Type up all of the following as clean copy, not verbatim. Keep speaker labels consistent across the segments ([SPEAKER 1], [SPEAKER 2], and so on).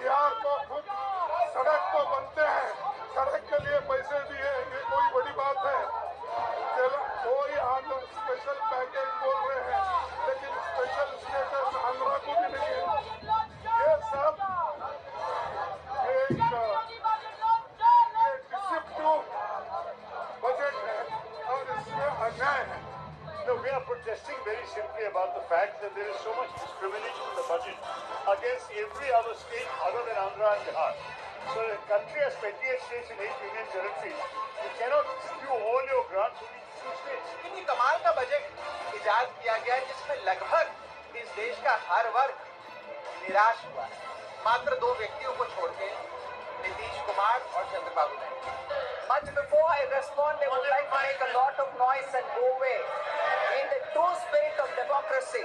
[SPEAKER 1] बिहार को खुद सड़क तो बनते हैं, सड़क के लिए पैसे दिए, ये कोई बड़ी बात है? कोई आंध्र स्पेशल पैकेज बोल रहे हैं, लेकिन स्पेशल स्टेटस आंध्रा को भी नहीं है। ये सब एक डिसेप्टिव बजट है और इसमें अन्याय है।
[SPEAKER 2] No, we are protesting very simply about the fact that there is so much discrimination in the budget against every other state other than Andhra and Bihar. So the country has 28 states and 8 union territories. You cannot spew all your grants only to 2 states.
[SPEAKER 3] इतनी कमाल का budget इजाद किया गया जिसमें लगभग इस देश का हर वर्ग निराश हुआ है, मात्र 2 व्यक्तियों को छोड़ के, नीतीश कुमार और Chandrababu Naidu. Much before I respond, they would like to make a lot of noise and go away in the true spirit of democracy.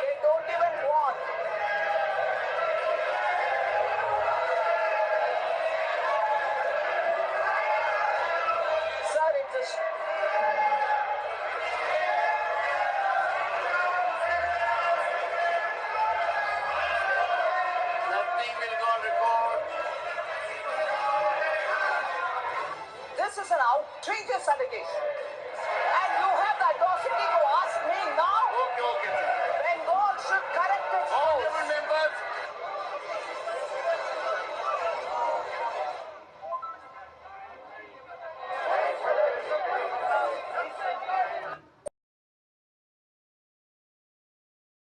[SPEAKER 3] They don't even want Sir, it's a
[SPEAKER 2] Nothing will go on record.
[SPEAKER 3] This is an outrageous allegation.